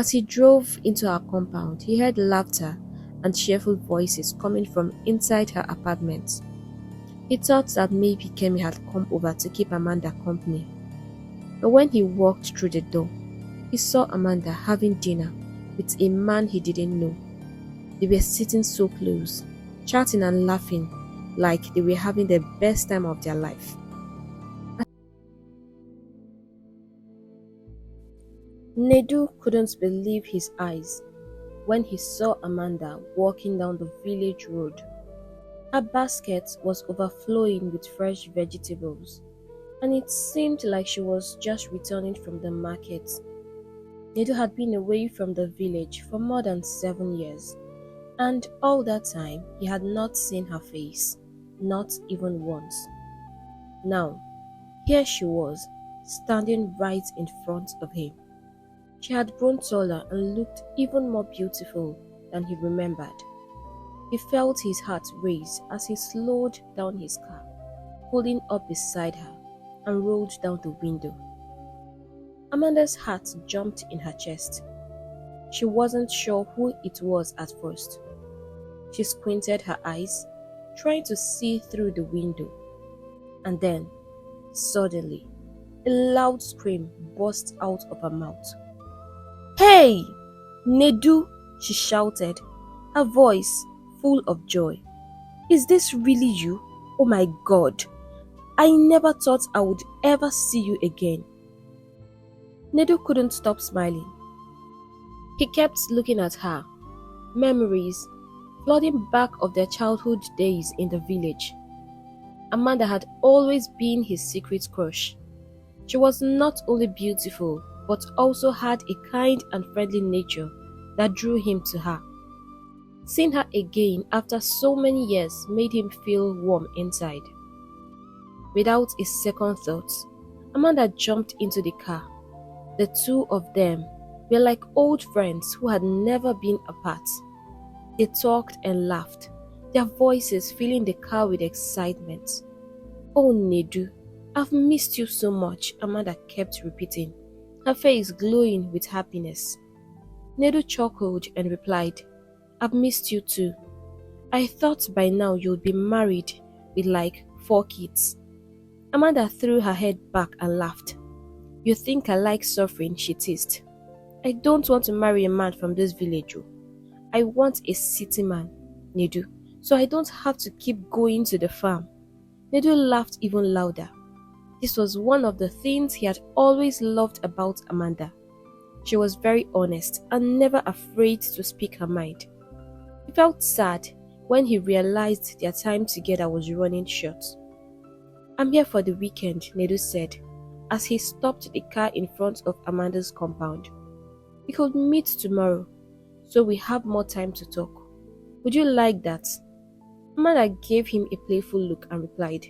As he drove into her compound, he heard laughter and cheerful voices coming from inside her apartment. He thought that maybe Kemi had come over to keep Amanda company. But when he walked through the door, he saw Amanda having dinner with a man he didn't know. They were sitting so close, chatting and laughing like they were having the best time of their life. Nedu couldn't believe his eyes when he saw Amanda walking down the village road. Her basket was overflowing with fresh vegetables, and it seemed like she was just returning from the market. Nedu had been away from the village for more than 7 years, and all that time he had not seen her face, not even once. Now, here she was, standing right in front of him. She had grown taller and looked even more beautiful than he remembered. He felt his heart race as he slowed down his car, pulling up beside her, and rolled down the window. Amanda's heart jumped in her chest. She wasn't sure who it was at first. She squinted her eyes, trying to see through the window. And then, suddenly, a loud scream burst out of her mouth. "Hey! Nedu!" she shouted, her voice full of joy. "Is this really you? Oh my God! I never thought I would ever see you again." Nedu couldn't stop smiling. He kept looking at her, memories flooding back of their childhood days in the village. Amanda had always been his secret crush. She was not only beautiful, but also had a kind and friendly nature that drew him to her. Seeing her again after so many years made him feel warm inside. Without a second thought, Amanda jumped into the car. The two of them were like old friends who had never been apart. They talked and laughed, their voices filling the car with excitement. "Oh Nedu, I've missed you so much," Amanda kept repeating, her face glowing with happiness. Nedu chuckled and replied, "I've missed you too. I thought by now you'd be married with like 4 kids." Amanda threw her head back and laughed. "You think I like suffering?" she teased. "I don't want to marry a man from this village. I want a city man, Nedu, so I don't have to keep going to the farm." Nedu laughed even louder. This was one of the things he had always loved about Amanda. She was very honest and never afraid to speak her mind. He felt sad when he realized their time together was running short. "I'm here for the weekend," Nedu said, as he stopped the car in front of Amanda's compound. "We could meet tomorrow, so we have more time to talk. Would you like that?" Amanda gave him a playful look and replied,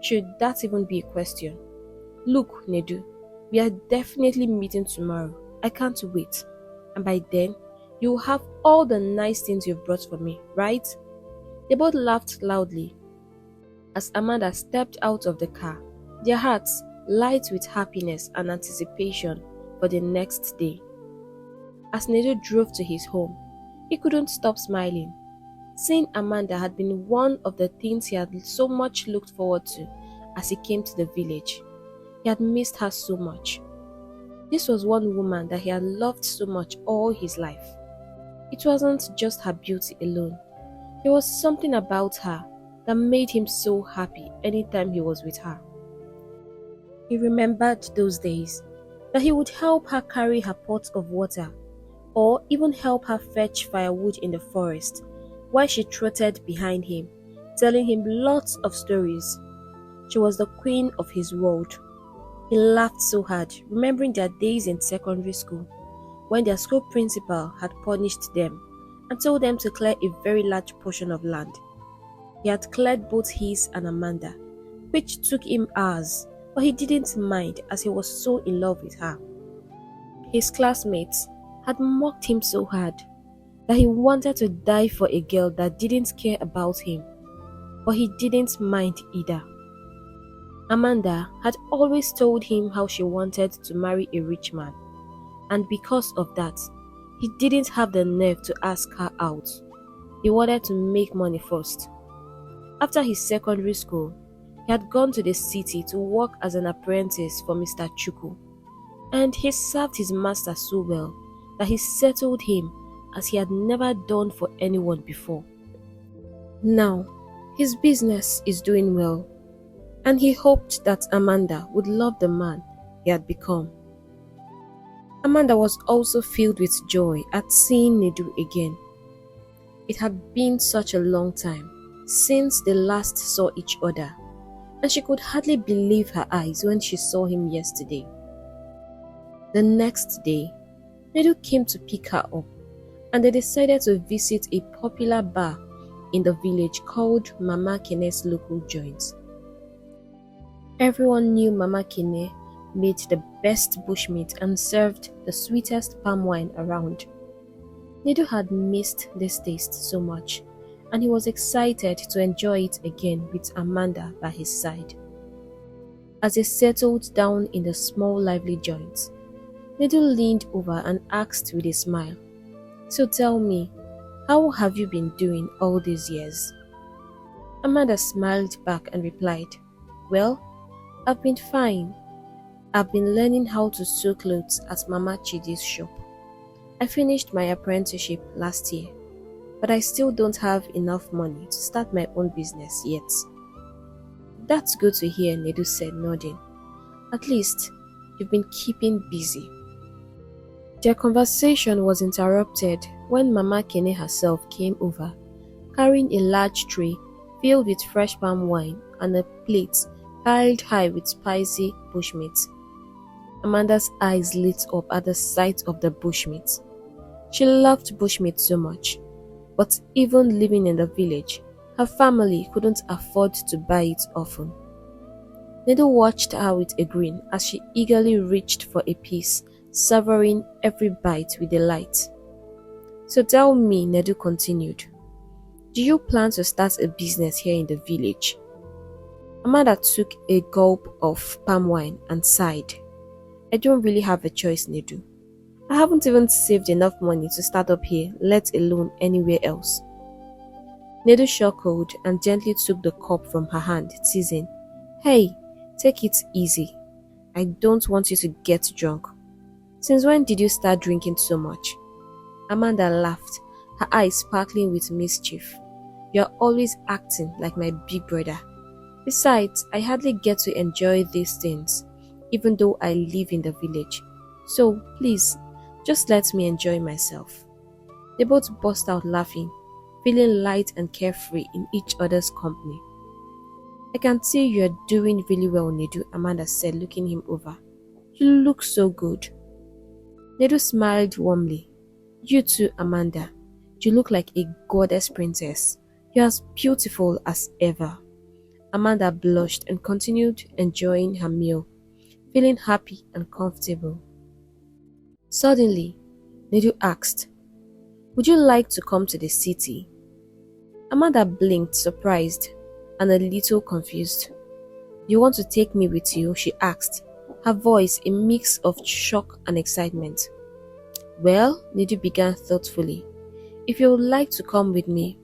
"Should that even be a question? Look, Nedu, we are definitely meeting tomorrow. I can't wait. And by then, you'll have all the nice things you've brought for me, right?" They both laughed loudly as Amanda stepped out of the car, their hearts light with happiness and anticipation for the next day. As Nedu drove to his home, he couldn't stop smiling. Seeing Amanda had been one of the things he had so much looked forward to as he came to the village. He had missed her so much. This was one woman that he had loved so much all his life. It wasn't just her beauty alone. There was something about her that made him so happy anytime he was with her. He remembered those days that he would help her carry her pot of water or even help her fetch firewood in the forest while she trotted behind him, telling him lots of stories. She was the queen of his world. He laughed so hard, remembering their days in secondary school, when their school principal had punished them and told them to clear a very large portion of land. He had cleared both his and Amanda, which took him hours, but he didn't mind as he was so in love with her. His classmates had mocked him so hard that he wanted to die for a girl that didn't care about him, but he didn't mind either. Amanda had always told him how she wanted to marry a rich man, and because of that, He didn't have the nerve to ask her out. He wanted to make money first. After his secondary school, he had gone to the city to work as an apprentice for Mr. Chuku, and he served his master so well that he settled him as he had never done for anyone before. Now, his business is doing well, and he hoped that Amanda would love the man he had become. Amanda was also filled with joy at seeing Nedu again. It had been such a long time since they last saw each other, and she could hardly believe her eyes when she saw him yesterday. The next day, Nedu came to pick her up, and they decided to visit a popular bar in the village called Mama Kene's local joint. Everyone knew Mama Kene made the best bushmeat and served the sweetest palm wine around. Nedu had missed this taste so much, and he was excited to enjoy it again with Amanda by his side. As they settled down in the small lively joint, Nedu leaned over and asked with a smile, "So tell me, how have you been doing all these years?" Amanda smiled back and replied, "Well, I've been fine. I've been learning how to sew clothes at Mama Chidi's shop. I finished my apprenticeship last year, but I still don't have enough money to start my own business yet." "That's good to hear," Nedu said, nodding. "At least you've been keeping busy." Their conversation was interrupted when Mama Kene herself came over, carrying a large tray filled with fresh palm wine and a plate piled high with spicy bushmeat. Amanda's eyes lit up at the sight of the bushmeat. She loved bushmeat so much, but even living in the village, her family couldn't afford to buy it often. Nedu watched her with a grin as she eagerly reached for a piece, savoring every bite with delight. "So tell me," Nedu continued, "do you plan to start a business here in the village?" Amanda took a gulp of palm wine and sighed. "I don't really have a choice, Nedu. I haven't even saved enough money to start up here, let alone anywhere else." Nedu chuckled and gently took the cup from her hand, teasing, "Hey, take it easy. I don't want you to get drunk. Since when did you start drinking so much?" Amanda laughed, her eyes sparkling with mischief. "You're always acting like my big brother. Besides, I hardly get to enjoy these things, even though I live in the village. So, please, just let me enjoy myself." They both burst out laughing, feeling light and carefree in each other's company. "I can see you're doing really well, Nedu," Amanda said, looking him over. "You look so good." Nedu smiled warmly. "You too, Amanda. You look like a goddess princess. You're as beautiful as ever." Amanda blushed and continued enjoying her meal, feeling happy and comfortable. Suddenly, Nedu asked, "Would you like to come to the city?" Amanda blinked, surprised and a little confused. "You want to take me with you?" she asked, her voice a mix of shock and excitement. "Well," Nedu began thoughtfully, "if you would like to come with me,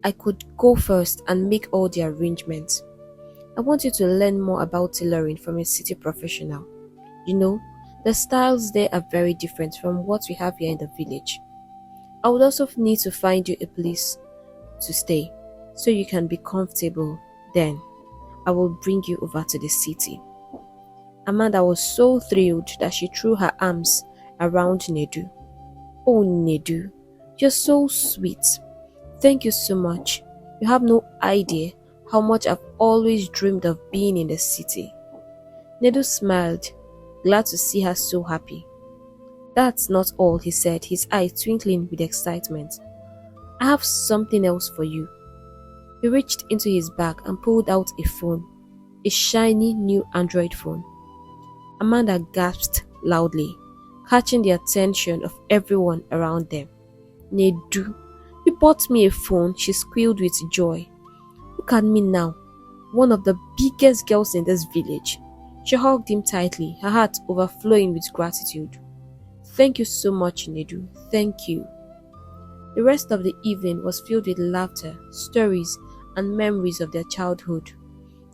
I could go first and make all the arrangements. I want you to learn more about tailoring from a city professional. You know, the styles there are very different from what we have here in the village. I would also need to find you a place to stay so you can be comfortable. Then, I will bring you over to the city." Amanda was so thrilled that she threw her arms around Nedu. "Oh, Nedu, you're so sweet. Thank you so much. You have no idea how much I've always dreamed of being in the city." Nedu smiled, glad to see her so happy. "That's not all," he said, his eyes twinkling with excitement. "I have something else for you." He reached into his bag and pulled out a phone, a shiny new Android phone. Amanda gasped loudly, catching the attention of everyone around them. "Nedu, you bought me a phone," she squealed with joy. "Look at me now, one of the biggest girls in this village." She hugged him tightly, her heart overflowing with gratitude. Thank you so much, Nedu. Thank you. The rest of the evening was filled with laughter, stories, and memories of their childhood.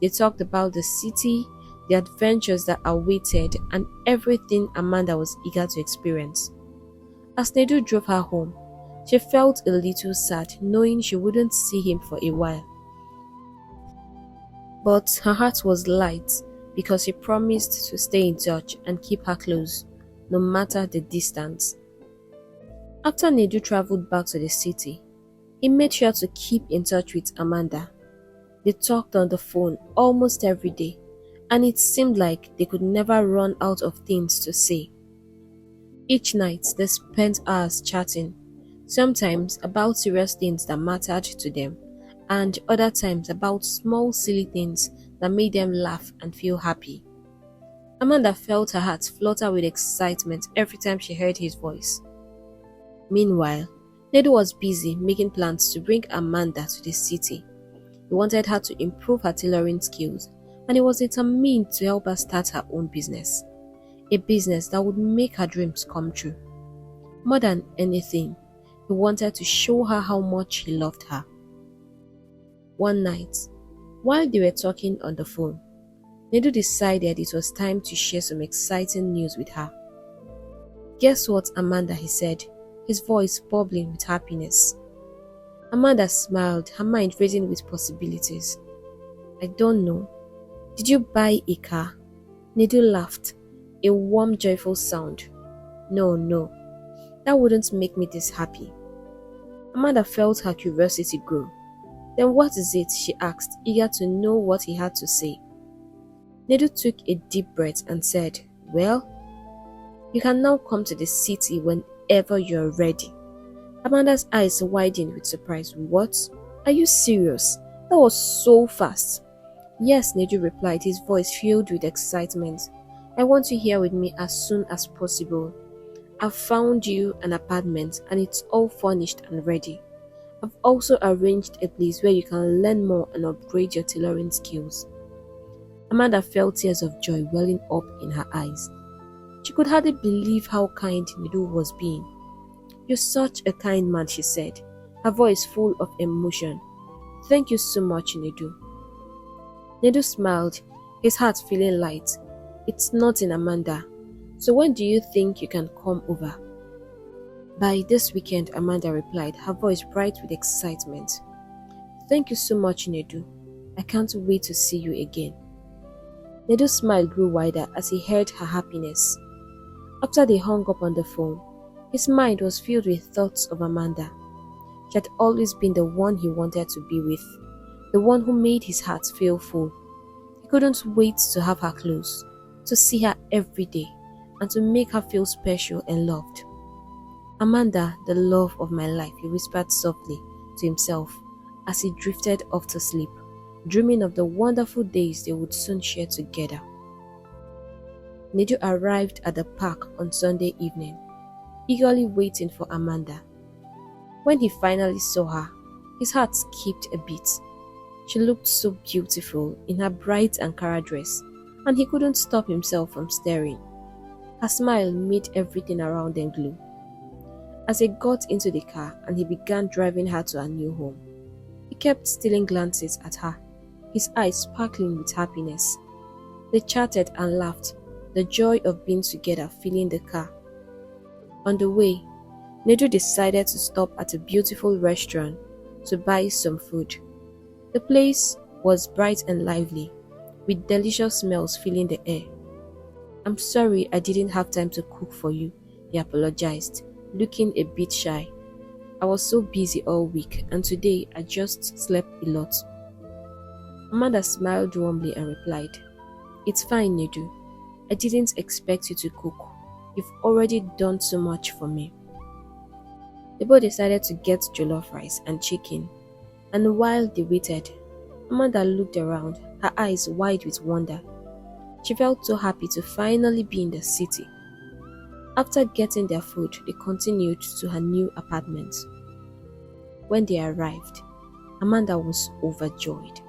They talked about the city, the adventures that awaited, and everything Amanda was eager to experience. As Nedu drove her home, she felt a little sad knowing she wouldn't see him for a while. But her heart was light because he promised to stay in touch and keep her close, no matter the distance. After Nedu traveled back to the city, he made sure to keep in touch with Amanda. They talked on the phone almost every day, and it seemed like they could never run out of things to say. Each night, they spent hours chatting, sometimes about serious things that mattered to them, and other times about small silly things that made them laugh and feel happy. Amanda felt her heart flutter with excitement every time she heard his voice. Meanwhile, Nedu was busy making plans to bring Amanda to the city. He wanted her to improve her tailoring skills, and he was determined to help her start her own business. A business that would make her dreams come true. More than anything, he wanted to show her how much he loved her. One night, while they were talking on the phone, Nedu decided it was time to share some exciting news with her. "Guess what, Amanda?" he said, his voice bubbling with happiness. Amanda smiled, her mind racing with possibilities. "I don't know. Did you buy a car?" Nedu laughed, a warm, joyful sound. No. That wouldn't make me this happy." Amanda felt her curiosity grow. "Then what is it?" she asked, eager to know what he had to say. Nedu took a deep breath and said, "Well, you can now come to the city whenever you're ready." Amanda's eyes widened with surprise. "What? Are you serious? That was so fast." "Yes," Nedu replied, his voice filled with excitement. "I want you here with me as soon as possible. I've found you an apartment and it's all furnished and ready. I've also arranged a place where you can learn more and upgrade your tailoring skills." Amanda felt tears of joy welling up in her eyes. She could hardly believe how kind Nedu was being. "You're such a kind man," she said, her voice full of emotion. "Thank you so much, Nedu." Nedu smiled, his heart feeling light. "It's nothing, Amanda. So when do you think you can come over?" "By this weekend," Amanda replied, her voice bright with excitement. "Thank you so much, Nedu. I can't wait to see you again." Nedu's smile grew wider as he heard her happiness. After they hung up on the phone, his mind was filled with thoughts of Amanda. She had always been the one he wanted to be with, the one who made his heart feel full. He couldn't wait to have her close, to see her every day, and to make her feel special and loved. "Amanda, the love of my life," he whispered softly to himself as he drifted off to sleep, dreaming of the wonderful days they would soon share together. Nedu arrived at the park on Sunday evening, eagerly waiting for Amanda. When he finally saw her, his heart skipped a beat. She looked so beautiful in her bright Ankara dress, and he couldn't stop himself from staring. Her smile made everything around them glow. As they got into the car and he began driving her to her new home, he kept stealing glances at her, his eyes sparkling with happiness. They chatted and laughed, the joy of being together filling the car. On the way, Nedu decided to stop at a beautiful restaurant to buy some food. The place was bright and lively, with delicious smells filling the air. "I'm sorry I didn't have time to cook for you," he apologized, looking a bit shy. "I was so busy all week, and today I just slept a lot." Amanda smiled warmly and replied, "It's fine, Nedu. I didn't expect you to cook. You've already done so much for me." They both decided to get jollof rice and chicken, and while they waited, Amanda looked around, her eyes wide with wonder. She felt so happy to finally be in the city. After getting their food, they continued to her new apartment. When they arrived, Amanda was overjoyed.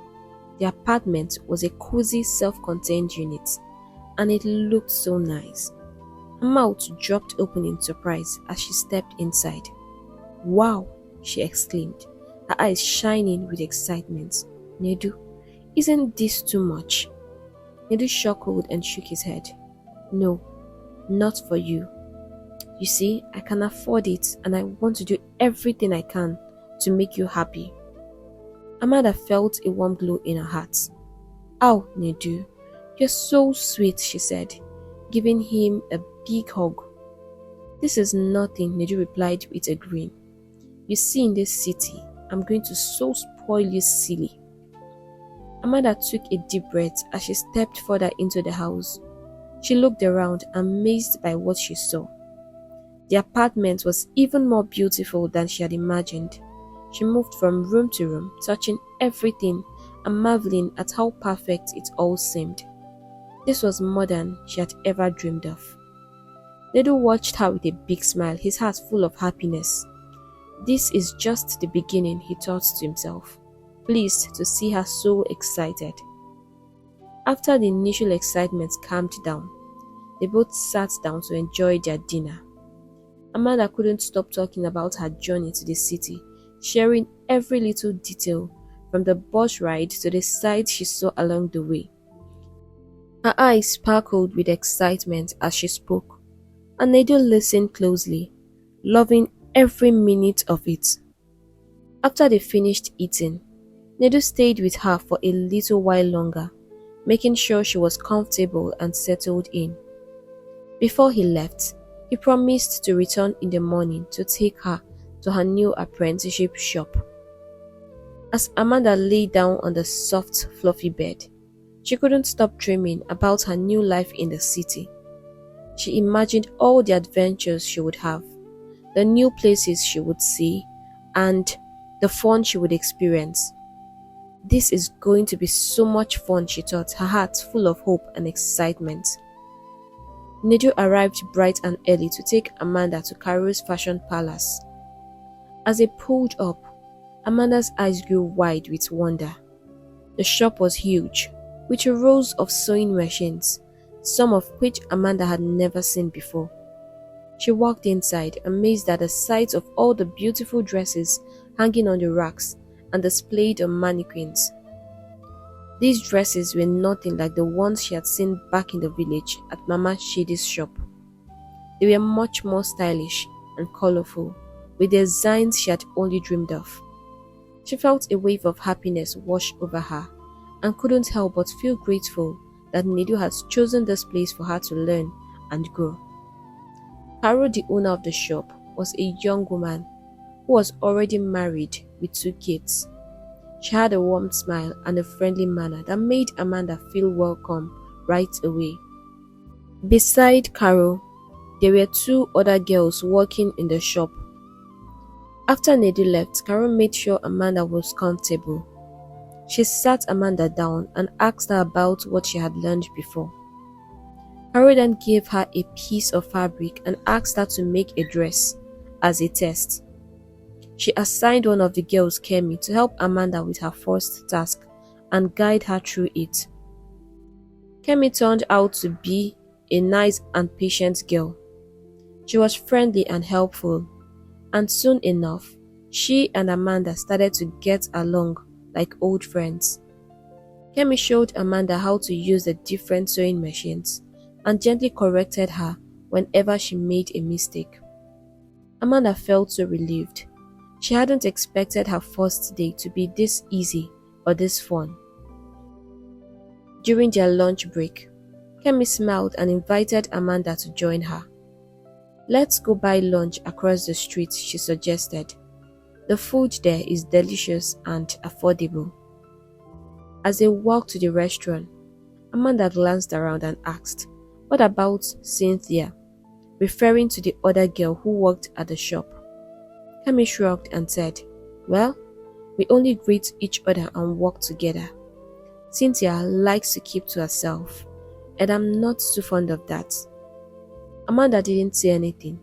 The apartment was a cozy, self-contained unit, and it looked so nice. Her mouth dropped open in surprise as she stepped inside. "Wow!" she exclaimed, her eyes shining with excitement. "Nedu, isn't this too much?" Nedu chuckled and shook his head. "No, not for you. You see, I can afford it and I want to do everything I can to make you happy." Amanda felt a warm glow in her heart. "Oh, Nedu, you're so sweet," she said, giving him a big hug. "This is nothing," Nedu replied with a grin. "You see, in this city, I'm going to so spoil you silly." Amanda took a deep breath as she stepped further into the house. She looked around, amazed by what she saw. The apartment was even more beautiful than she had imagined. She moved from room to room, touching everything and marveling at how perfect it all seemed. This was more than she had ever dreamed of. Nedu watched her with a big smile, his heart full of happiness. This is just the beginning, he thought to himself, pleased to see her so excited. After the initial excitement calmed down, they both sat down to enjoy their dinner. Amanda couldn't stop talking about her journey to the city, sharing every little detail, from the bus ride to the sights she saw along the way. Her eyes sparkled with excitement as she spoke, and Nedu listened closely, loving every minute of it. After they finished eating, Nedu stayed with her for a little while longer, making sure she was comfortable and settled in. Before he left, he promised to return in the morning to take her to her new apprenticeship shop. As Amanda lay down on the soft, fluffy bed, she couldn't stop dreaming about her new life in the city. She imagined all the adventures she would have, the new places she would see, and the fun she would experience. This is going to be so much fun, she thought, her heart full of hope and excitement. Nedu arrived bright and early to take Amanda to Caro's fashion palace. As they pulled up, Amanda's eyes grew wide with wonder. The shop was huge, with rows of sewing machines, some of which Amanda had never seen before. She walked inside, amazed at the sight of all the beautiful dresses hanging on the racks and displayed on mannequins. These dresses were nothing like the ones she had seen back in the village at Mama Shidi's shop. They were much more stylish and colorful, with designs she had only dreamed of. She felt a wave of happiness wash over her and couldn't help but feel grateful that Nedu had chosen this place for her to learn and grow. Caro, the owner of the shop, was a young woman who was already married with 2 kids. She had a warm smile and a friendly manner that made Amanda feel welcome right away. Beside Caro, there were 2 other girls working in the shop. After Nedu left, Caro made sure Amanda was comfortable. She sat Amanda down and asked her about what she had learned before. Caro then gave her a piece of fabric and asked her to make a dress as a test. She assigned one of the girls, Kemi, to help Amanda with her first task and guide her through it. Kemi turned out to be a nice and patient girl. She was friendly and helpful, and soon enough, she and Amanda started to get along like old friends. Kemi showed Amanda how to use the different sewing machines and gently corrected her whenever she made a mistake. Amanda felt so relieved. She hadn't expected her first day to be this easy or this fun. During their lunch break, Kemi smiled and invited Amanda to join her. "Let's go buy lunch across the street," she suggested. "The food there is delicious and affordable." As they walked to the restaurant, Amanda glanced around and asked, "What about Cynthia?" referring to the other girl who worked at the shop. Kemi shrugged and said, "Well, we only greet each other and work together. Cynthia likes to keep to herself, and I'm not too fond of that." Amanda didn't say anything,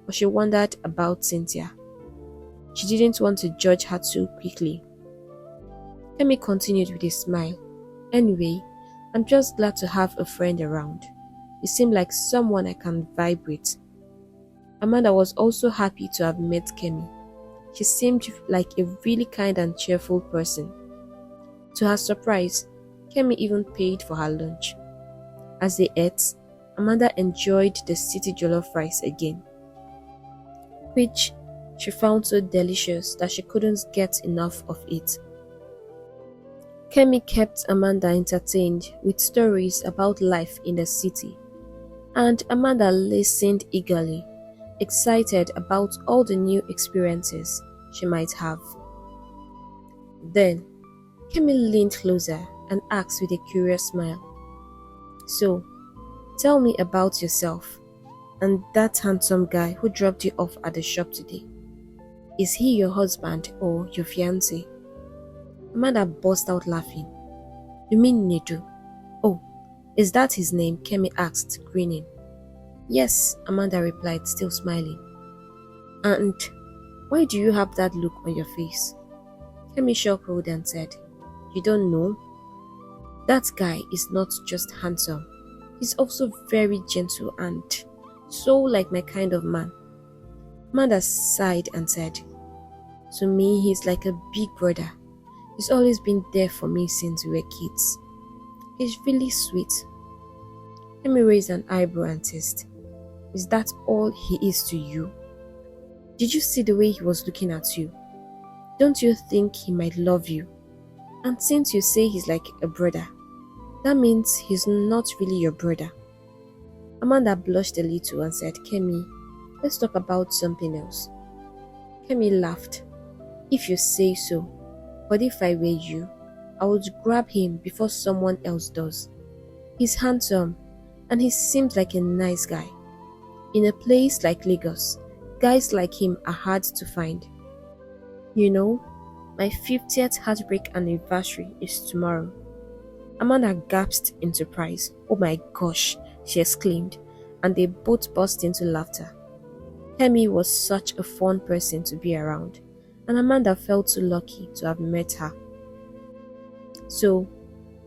but she wondered about Cynthia. She didn't want to judge her too quickly. Kemi continued with a smile. "Anyway, I'm just glad to have a friend around. You seem like someone I can vibe with. Amanda was also happy to have met Kemi. She seemed like a really kind and cheerful person. To her surprise, Kemi even paid for her lunch. As they ate, Amanda enjoyed the city jollof rice again, which she found so delicious that she couldn't get enough of it. Kemi kept Amanda entertained with stories about life in the city, and Amanda listened eagerly, excited about all the new experiences she might have. Then, Kemi leaned closer and asked with a curious smile, "So, tell me about yourself and that handsome guy who dropped you off at the shop today. Is he your husband or your fiancé?" Amanda burst out laughing. "You mean Nedu? Oh, is that his name?" Kemi asked, grinning. "Yes," Amanda replied, still smiling. "And why do you have that look on your face?" Kemi chuckled and said, "You don't know? That guy is not just handsome, he's also very gentle and so like my kind of man." Amanda sighed and said, "To me, he's like a big brother. He's always been there for me since we were kids. He's really sweet." Kemi raised an eyebrow and teased, "Is that all he is to you? Did you see the way he was looking at you? Don't you think he might love you? And since you say he's like a brother, that means he's not really your brother." Amanda blushed a little and said, "Kemi, let's talk about something else." Kemi laughed. "If you say so, but if I were you, I would grab him before someone else does. He's handsome, and he seems like a nice guy. In a place like Lagos, guys like him are hard to find. You know, my 50th heartbreak anniversary is tomorrow." Amanda gasped in surprise. "Oh my gosh," she exclaimed, and they both burst into laughter. Kemi was such a fun person to be around, and Amanda felt so lucky to have met her. "So,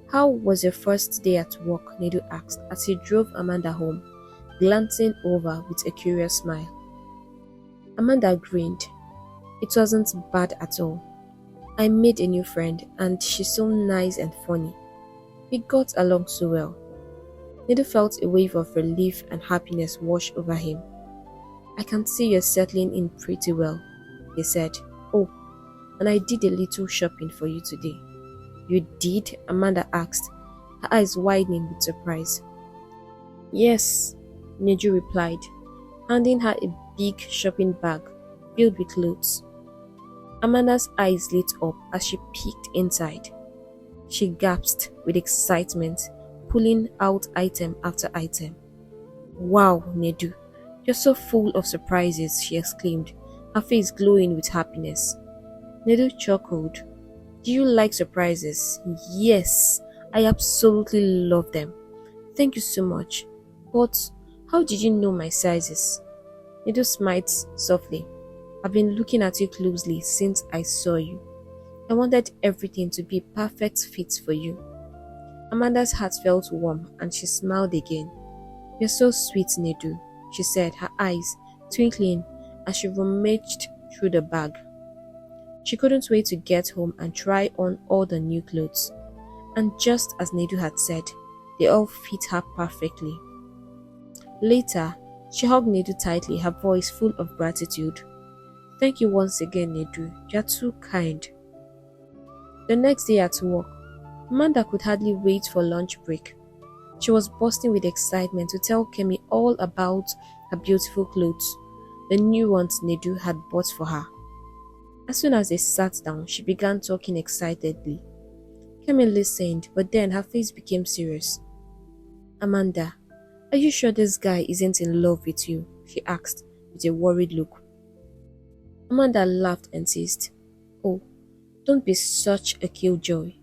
how was your first day at work?" Nedu asked as he drove Amanda home, glancing over with a curious smile. Amanda grinned. "It wasn't bad at all. I made a new friend and she's so nice and funny. We got along so well." Nedu felt a wave of relief and happiness wash over him. "I can see you're settling in pretty well," he said. "Oh, and I did a little shopping for you today." "You did?" Amanda asked, her eyes widening with surprise. "Yes," Nedu replied, handing her a big shopping bag filled with clothes. Amanda's eyes lit up as she peeked inside. She gasped with excitement, pulling out item after item. "Wow, Nedu, you're so full of surprises," she exclaimed, her face glowing with happiness. Nedu chuckled. "Do you like surprises?" "Yes, I absolutely love them. Thank you so much. But how did you know my sizes?" Nedu smiled softly. "I've been looking at you closely since I saw you. I wanted everything to be a perfect fit for you." Amanda's heart felt warm and she smiled again. "You're so sweet, Nedu," she said, her eyes twinkling as she rummaged through the bag. She couldn't wait to get home and try on all the new clothes. And just as Nedu had said, they all fit her perfectly. Later, she hugged Nedu tightly, her voice full of gratitude. "Thank you once again, Nedu. You're too kind." The next day at work, Amanda could hardly wait for lunch break. She was bursting with excitement to tell Kemi all about her beautiful clothes, the new ones Nedu had bought for her. As soon as they sat down, she began talking excitedly. Kemi listened, but then her face became serious. "Amanda, are you sure this guy isn't in love with you?" she asked with a worried look. Amanda laughed and teased. "Oh, don't be such a killjoy.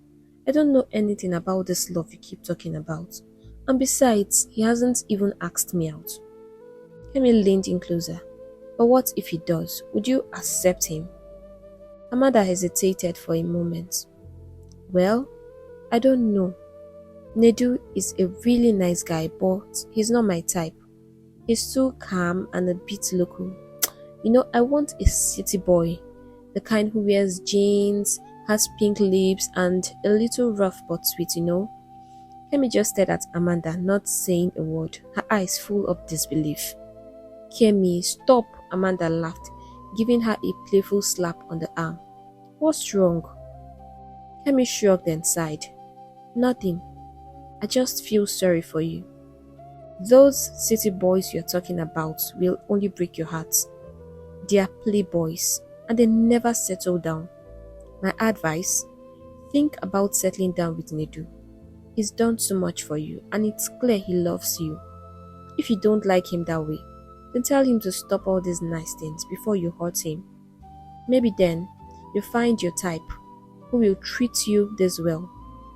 I don't know anything about this love you keep talking about. And besides, he hasn't even asked me out." Kemi leaned in closer. "But what if he does? Would you accept him?" Amanda hesitated for a moment. "Well, I don't know. Nedu is a really nice guy, but he's not my type. He's too calm and a bit local. I want a city boy, the kind who wears jeans, has pink lips, and a little rough but sweet. Kemi just stared at Amanda, not saying a word, her eyes full of disbelief. Kemi, stop, Amanda laughed, giving her a playful slap on the arm. What's wrong? Kemi shrugged and sighed. Nothing. I just feel sorry for you. Those city boys you're talking about will only break your heart. They are playboys and they never settle down. My advice? Think about settling down with Nedu. He's done so much for you and it's clear he loves you. If you don't like him that way, then tell him to stop all these nice things before you hurt him. Maybe then you'll find your type who will treat you this well,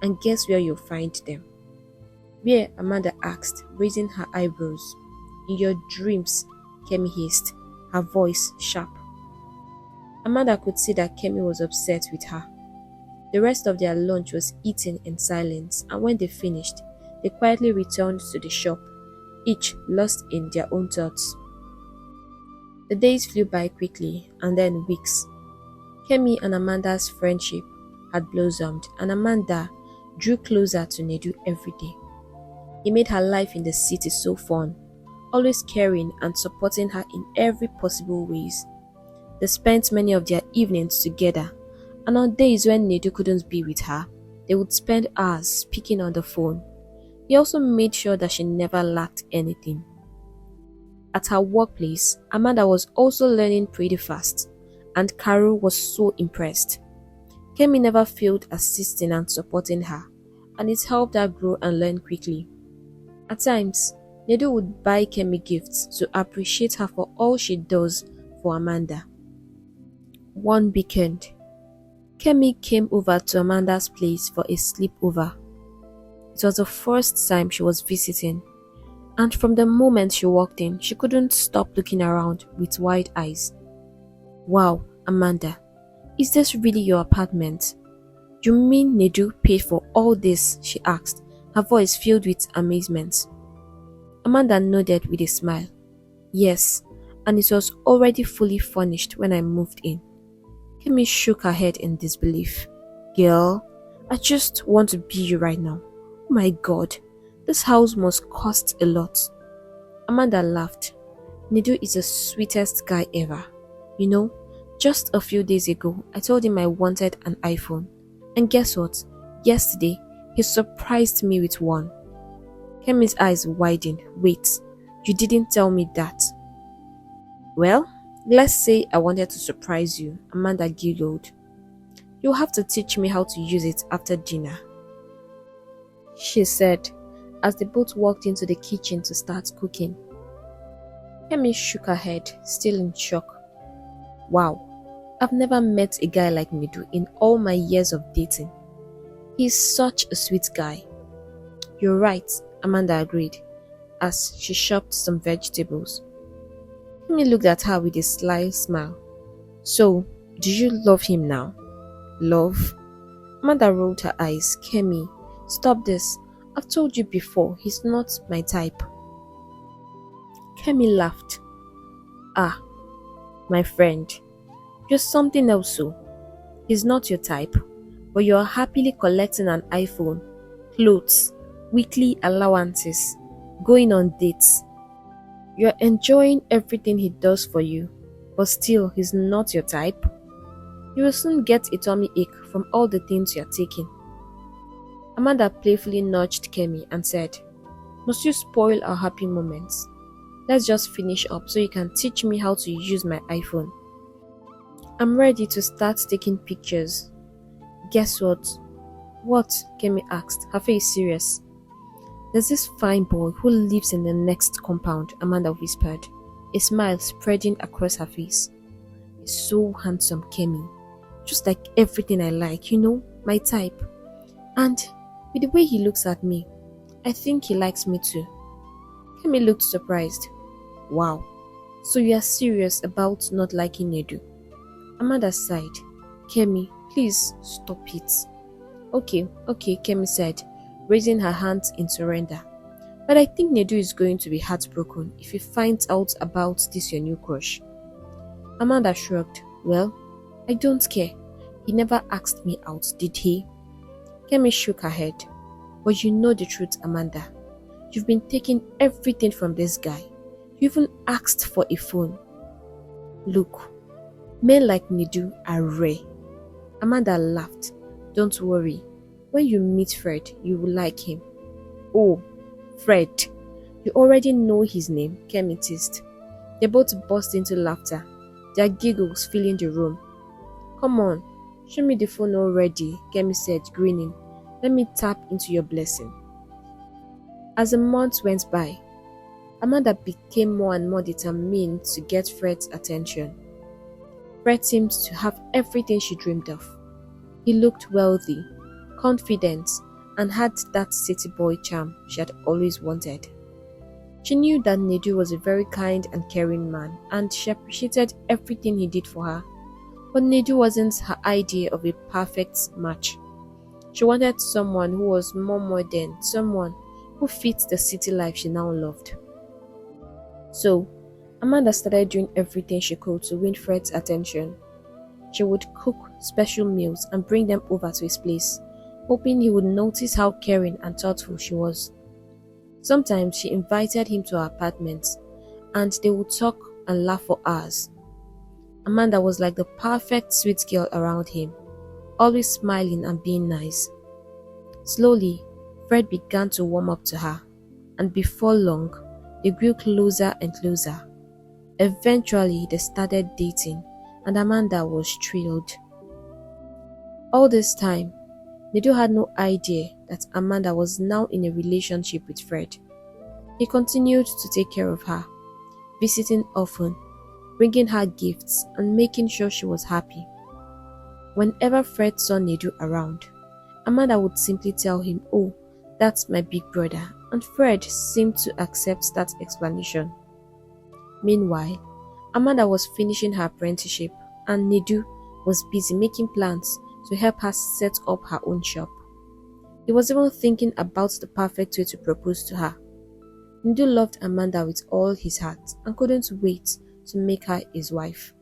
and guess where you'll find them? Where? Amanda asked, raising her eyebrows. In your dreams, Kemi hissed, her voice sharp. Amanda could see that Kemi was upset with her. The rest of their lunch was eaten in silence, and when they finished, they quietly returned to the shop, each lost in their own thoughts. The days flew by quickly, and then weeks. Kemi and Amanda's friendship had blossomed, and Amanda drew closer to Nedu every day. He made her life in the city so fun, always caring and supporting her in every possible ways. They spent many of their evenings together, and on days when Nedu couldn't be with her, they would spend hours speaking on the phone. He also made sure that she never lacked anything. At her workplace, Amanda was also learning pretty fast, and Carol was so impressed. Kemi never failed assisting and supporting her, and it helped her grow and learn quickly. At times, Nedu would buy Kemi gifts to appreciate her for all she does for Amanda. One weekend, Kemi came over to Amanda's place for a sleepover. It was the first time she was visiting, and from the moment she walked in, she couldn't stop looking around with wide eyes. Wow, Amanda, is this really your apartment? You mean Nedu paid for all this? She asked, her voice filled with amazement. Amanda nodded with a smile. Yes, and it was already fully furnished when I moved in. Kemi shook her head in disbelief. Girl, I just want to be you right now. Oh my god, this house must cost a lot. Amanda laughed. Nedu is the sweetest guy ever. Just a few days ago, I told him I wanted an iPhone. And guess what? Yesterday, he surprised me with one. Kemi's eyes widened. Wait, you didn't tell me that. Well, let's say I wanted to surprise you, Amanda giggled. You'll have to teach me how to use it after dinner, she said, as they both walked into the kitchen to start cooking. Kemi shook her head, still in shock. Wow, I've never met a guy like Nedu in all my years of dating. He's such a sweet guy. You're right, Amanda agreed, as she chopped some vegetables. Kemi looked at her with a sly smile. So, do you love him now? Love? Amanda rolled her eyes. Kemi, stop this. I've told you before, he's not my type. Kemi laughed. Ah, my friend, you're something else so. He's not your type, but you're happily collecting an iPhone, clothes, weekly allowances, going on dates. You're enjoying everything he does for you, but still he's not your type. You will soon get a tummy ache from all the things you're taking. Amanda playfully nudged Kemi and said, Must you spoil our happy moments? Let's just finish up so you can teach me how to use my iPhone. I'm ready to start taking pictures. Guess what? What? Kemi asked, her face serious. There's this fine boy who lives in the next compound, Amanda whispered, a smile spreading across her face. He's so handsome, Kemi. Just like everything I like, my type. And with the way he looks at me, I think he likes me too. Kemi looked surprised. Wow, so you are serious about not liking Nedu? Amanda sighed. Kemi, please stop it. Okay, Kemi said, raising her hands in surrender. But I think Nedu is going to be heartbroken if he finds out about this your new crush. Amanda shrugged. Well, I don't care. He never asked me out, did he? Kemi shook her head. But you know the truth, Amanda. You've been taking everything from this guy. You even asked for a phone. Look, men like Nedu are rare. Amanda laughed. Don't worry. When you meet Fred, you will like him. Oh, Fred. You already know his name, Kemi teased. They both burst into laughter, their giggles filling the room. Come on, show me the phone already, Kemi said, grinning. Let me tap into your blessing. As the months went by, Amanda became more and more determined to get Fred's attention. Fred seemed to have everything she dreamed of. He looked wealthy, confident, and had that city boy charm she had always wanted. She knew that Nedu was a very kind and caring man, and she appreciated everything he did for her. But Nedu wasn't her idea of a perfect match. She wanted someone who was more modern, someone who fit the city life she now loved. So, Amanda started doing everything she could to win Fred's attention. She would cook special meals and bring them over to his place, hoping he would notice how caring and thoughtful she was. Sometimes she invited him to her apartment, and they would talk and laugh for hours. Amanda was like the perfect sweet girl around him, always smiling and being nice. Slowly, Fred began to warm up to her, and before long, they grew closer and closer. Eventually, they started dating, and Amanda was thrilled. All this time, Nedu had no idea that Amanda was now in a relationship with Fred. He continued to take care of her, visiting often, bringing her gifts, and making sure she was happy. Whenever Fred saw Nedu around, Amanda would simply tell him, "Oh, that's my big brother," and Fred seemed to accept that explanation. Meanwhile, Amanda was finishing her apprenticeship, and Nedu was busy making plans to help her set up her own shop. He was even thinking about the perfect way to propose to her. Nedu loved Amanda with all his heart and couldn't wait to make her his wife.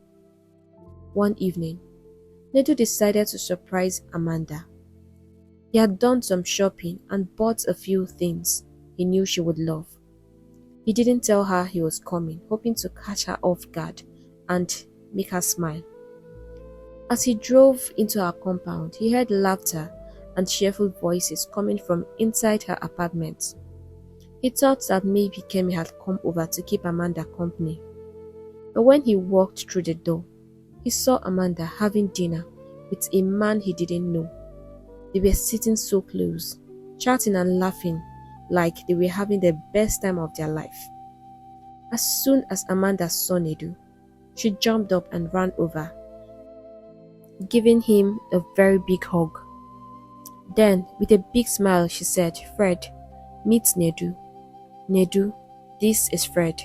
One evening, Nedu decided to surprise Amanda. He had done some shopping and bought a few things he knew she would love. He didn't tell her he was coming, hoping to catch her off guard and make her smile. As he drove into her compound, he heard laughter and cheerful voices coming from inside her apartment. He thought that maybe Kemi had come over to keep Amanda company. But when he walked through the door, he saw Amanda having dinner with a man he didn't know. They were sitting so close, chatting and laughing like they were having the best time of their life. As soon as Amanda saw Nedu, she jumped up and ran over, giving him a very big hug. Then, with a big smile, she said, "Fred, meet Nedu. Nedu, this is Fred."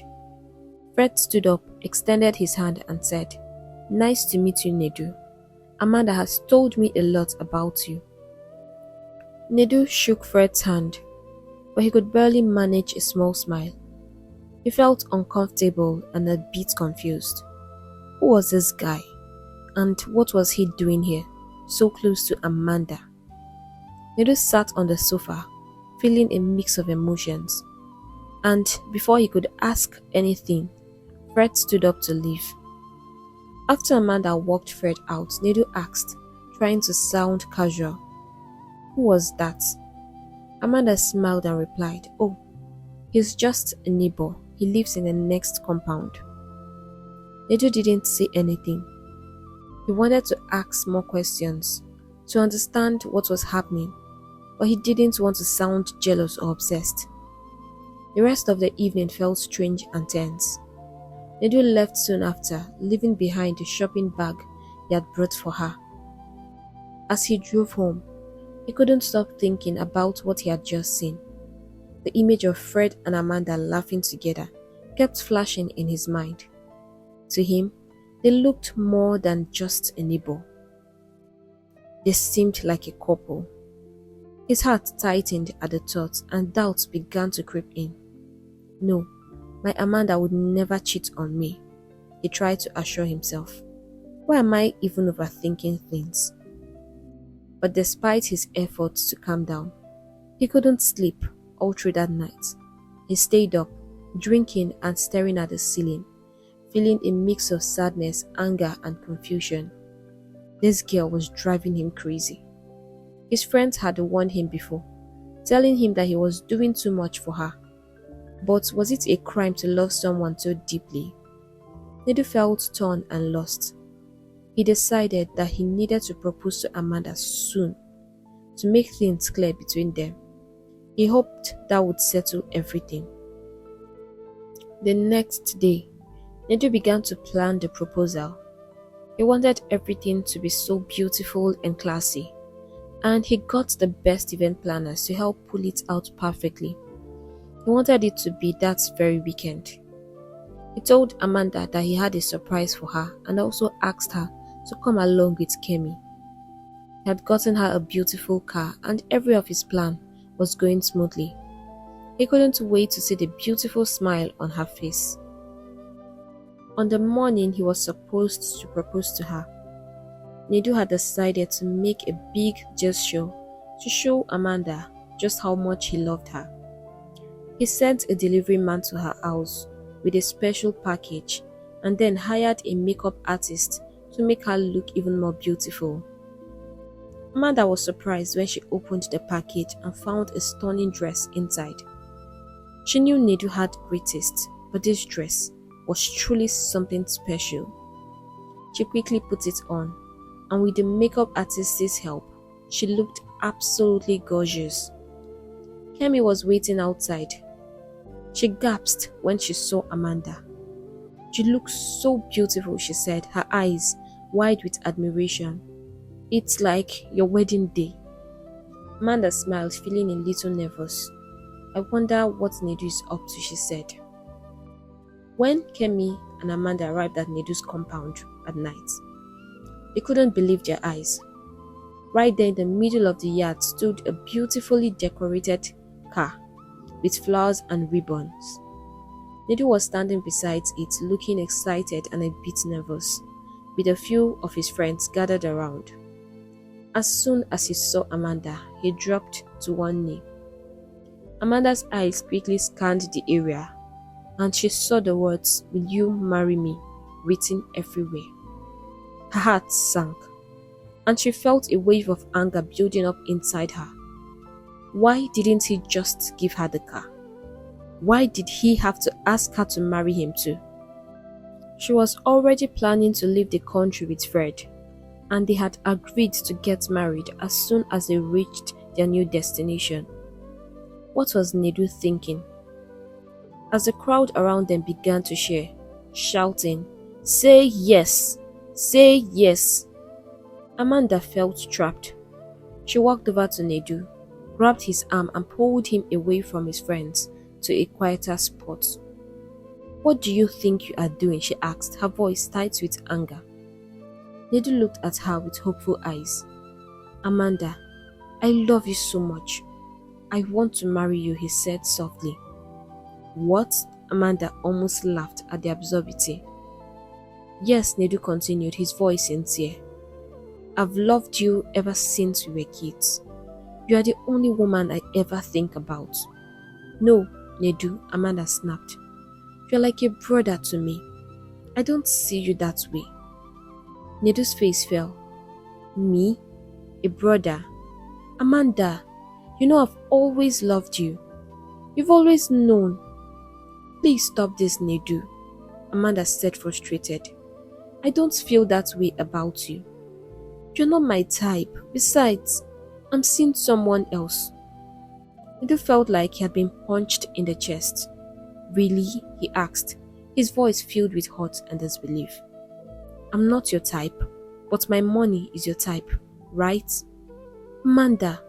Fred stood up, extended his hand and said, "Nice to meet you, Nedu. Amanda has told me a lot about you." Nedu shook Fred's hand, but he could barely manage a small smile. He felt uncomfortable and a bit confused. Who was this guy? And what was he doing here, so close to Amanda? Nedu sat on the sofa, feeling a mix of emotions. And before he could ask anything, Fred stood up to leave. After Amanda walked Fred out, Nedu asked, trying to sound casual, "Who was that?" Amanda smiled and replied, "Oh, he's just a neighbor. He lives in the next compound." Nedu didn't say anything. He wanted to ask more questions, to understand what was happening, but he didn't want to sound jealous or obsessed. The rest of the evening felt strange and tense. Nedu left soon after, leaving behind the shopping bag he had brought for her. As he drove home, he couldn't stop thinking about what he had just seen. The image of Fred and Amanda laughing together kept flashing in his mind. To him, they looked more than just a neighbor. They seemed like a couple. His heart tightened at the thought and doubts began to creep in. No, my Amanda would never cheat on me, he tried to assure himself. Why am I even overthinking things? But despite his efforts to calm down, he couldn't sleep all through that night. He stayed up, drinking and staring at the ceiling, feeling a mix of sadness, anger and confusion. This girl was driving him crazy. His friends had warned him before, telling him that he was doing too much for her. But was it a crime to love someone so deeply? Nedu felt torn and lost. He decided that he needed to propose to Amanda soon to make things clear between them. He hoped that would settle everything. The next day, Nedu began to plan the proposal. He wanted everything to be so beautiful and classy, and he got the best event planners to help pull it out perfectly. He wanted it to be that very weekend. He told Amanda that he had a surprise for her and also asked her to come along with Kemi. He had gotten her a beautiful car and every of his plan was going smoothly. He couldn't wait to see the beautiful smile on her face. On the morning he was supposed to propose to her, Nedu had decided to make a big gesture to show Amanda just how much he loved her. He sent a delivery man to her house with a special package and then hired a makeup artist to make her look even more beautiful. Amanda was surprised when she opened the package and found a stunning dress inside. She knew Nedu had great taste, but this dress was truly something special. She quickly put it on, and with the makeup artist's help, she looked absolutely gorgeous. Kemi was waiting outside. She gasped when she saw Amanda. "You look so beautiful," she said, her eyes wide with admiration. "It's like your wedding day." Amanda smiled, feeling a little nervous. "I wonder what Nedu is up to," she said. When Kemi and Amanda arrived at Nedu's compound at night, they couldn't believe their eyes. Right there in the middle of the yard stood a beautifully decorated car with flowers and ribbons. Nedu was standing beside it, looking excited and a bit nervous, with a few of his friends gathered around. As soon as he saw Amanda, he dropped to one knee. Amanda's eyes quickly scanned the area, and she saw the words, "Will you marry me?" written everywhere. Her heart sank, and she felt a wave of anger building up inside her. Why didn't he just give her the car? Why did he have to ask her to marry him too? She was already planning to leave the country with Fred, and they had agreed to get married as soon as they reached their new destination. What was Nedu thinking? As the crowd around them began to cheer, shouting, "Say yes! Say yes!" Amanda felt trapped. She walked over to Nedu, grabbed his arm and pulled him away from his friends to a quieter spot. "What do you think you are doing?" she asked, her voice tight with anger. Nedu looked at her with hopeful eyes. "Amanda, I love you so much. I want to marry you," he said softly. "What?" Amanda almost laughed at the absurdity. "Yes," Nedu continued, his voice sincere. "I've loved you ever since we were kids. You are the only woman I ever think about." "No, Nedu," Amanda snapped. "You're like a brother to me. I don't see you that way." Nedu's face fell. "Me? A brother? Amanda, you know I've always loved you. You've always known." "Please stop this, Nedu," Amanda said, frustrated. "I don't feel that way about you. You're not my type. Besides, I'm seeing someone else." Nedu felt like he had been punched in the chest. "Really?" he asked, his voice filled with hurt and disbelief. "I'm not your type, but my money is your type, right?" "Amanda,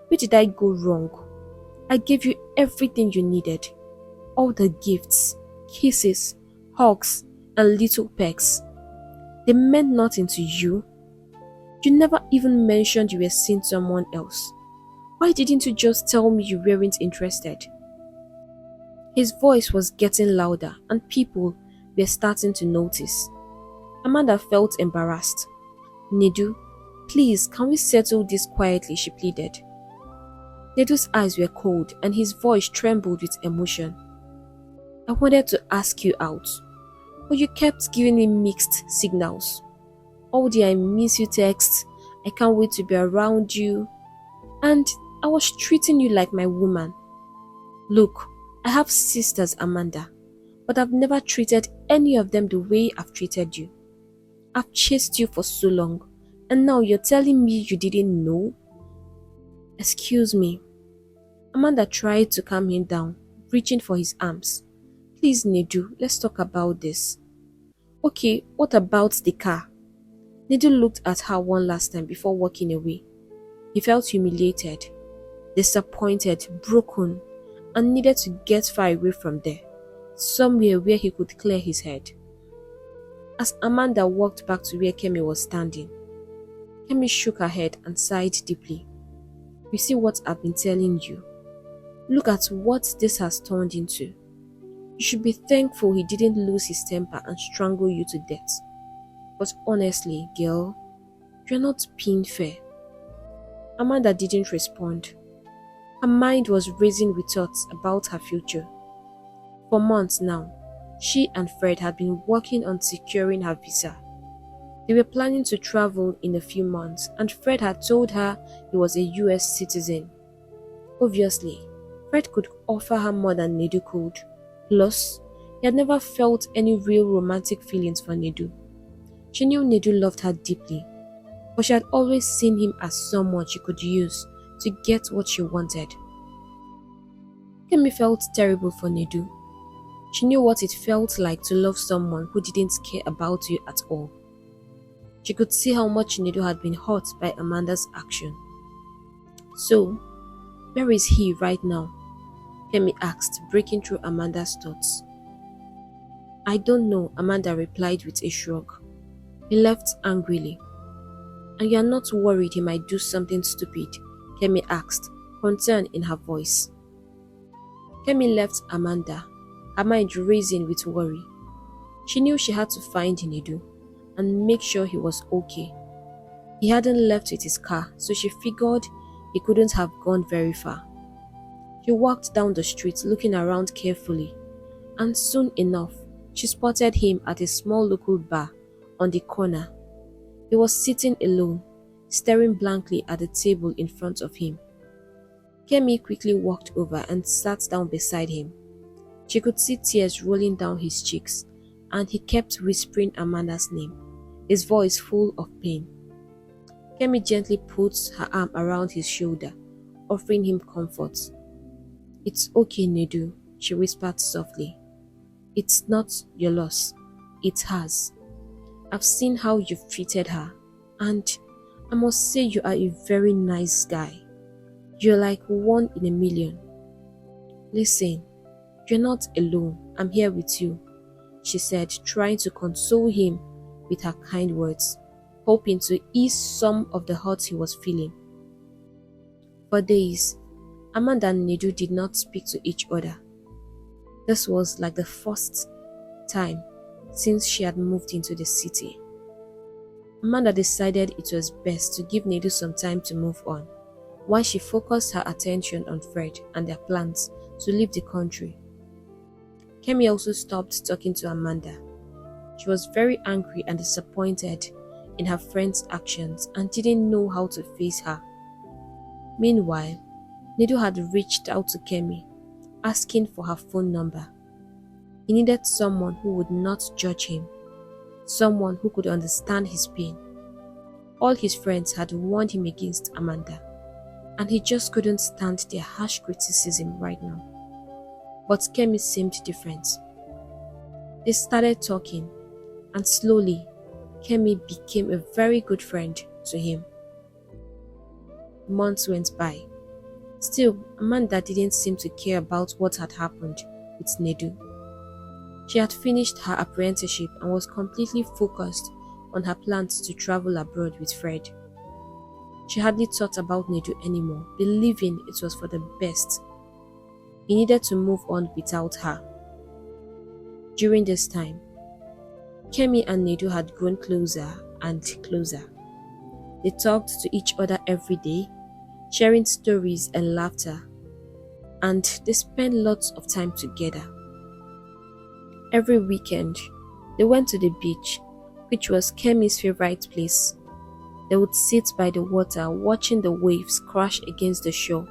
where did I go wrong? I gave you everything you needed. All the gifts, kisses, hugs, and little pecks. They meant nothing to you. You never even mentioned you were seeing someone else. Why didn't you just tell me you weren't interested? His voice was getting louder and people were starting to notice. Amanda felt embarrassed. Nedu, please, can we settle this quietly? She pleaded. Nedu's eyes were cold and his voice trembled with emotion. I wanted to ask you out, but you kept giving me mixed signals. All the I miss you texts, I can't wait to be around you, and I was treating you like my woman. Look, I have sisters, Amanda, but I've never treated any of them the way I've treated you. I've chased you for so long, and now you're telling me you didn't know? Excuse me. Amanda tried to calm him down, reaching for his arms. Please, Nedu, let's talk about this. Okay, what about the car? Nedu looked at her one last time before walking away. He felt humiliated, disappointed, broken, and needed to get far away from there, somewhere where he could clear his head. As Amanda walked back to where Kemi was standing, Kemi shook her head and sighed deeply. You see what I've been telling you? Look at what this has turned into. You should be thankful he didn't lose his temper and strangle you to death. But honestly, girl, you're not being fair. Amanda didn't respond. Her mind was racing with thoughts about her future. For months now, she and Fred had been working on securing her visa. They were planning to travel in a few months, and Fred had told her he was a US citizen. Obviously, Fred could offer her more than Nedu could. Plus, he had never felt any real romantic feelings for Nedu. She knew Nedu loved her deeply, but she had always seen him as someone she could use to get what she wanted. Kemi felt terrible for Nedu. She knew what it felt like to love someone who didn't care about you at all. She could see how much Nedu had been hurt by Amanda's action. So, where is he right now? Kemi asked, breaking through Amanda's thoughts. I don't know, Amanda replied with a shrug. He left angrily. And you are not worried he might do something stupid? Kemi asked, concern in her voice. Kemi left Amanda, her mind racing with worry. She knew she had to find Nedu and make sure he was okay. He hadn't left with his car, so she figured he couldn't have gone very far. She walked down the street looking around carefully, and soon enough, she spotted him at a small local bar on the corner. He was sitting alone, staring blankly at the table in front of him. Kemi quickly walked over and sat down beside him. She could see tears rolling down his cheeks, and he kept whispering Amanda's name, his voice full of pain. Kemi gently put her arm around his shoulder, offering him comfort. It's okay, Nedu, she whispered softly. It's not your loss, it's hers. I've seen how you've treated her, and I must say you are a very nice guy. You're like one in a million. Listen, you're not alone. I'm here with you, she said, trying to console him with her kind words, hoping to ease some of the hurt he was feeling. For days, Amanda and Nedu did not speak to each other. This was like the first time since she had moved into the city. Amanda decided it was best to give Nedu some time to move on, while she focused her attention on Fred and their plans to leave the country. Kemi also stopped talking to Amanda. She was very angry and disappointed in her friend's actions and didn't know how to face her. Meanwhile, Nedu had reached out to Kemi, asking for her phone number. He needed someone who would not judge him, someone who could understand his pain. All his friends had warned him against Amanda, and he just couldn't stand their harsh criticism right now. But Kemi seemed different. They started talking, and slowly, Kemi became a very good friend to him. Months went by. Still, Amanda didn't seem to care about what had happened with Nedu. She had finished her apprenticeship and was completely focused on her plans to travel abroad with Fred. She hardly thought about Nedu anymore, believing it was for the best. He needed to move on without her. During this time, Kemi and Nedu had grown closer and closer. They talked to each other every day, sharing stories and laughter, and they spent lots of time together. Every weekend, they went to the beach, which was Kemi's favorite place. They would sit by the water watching the waves crash against the shore,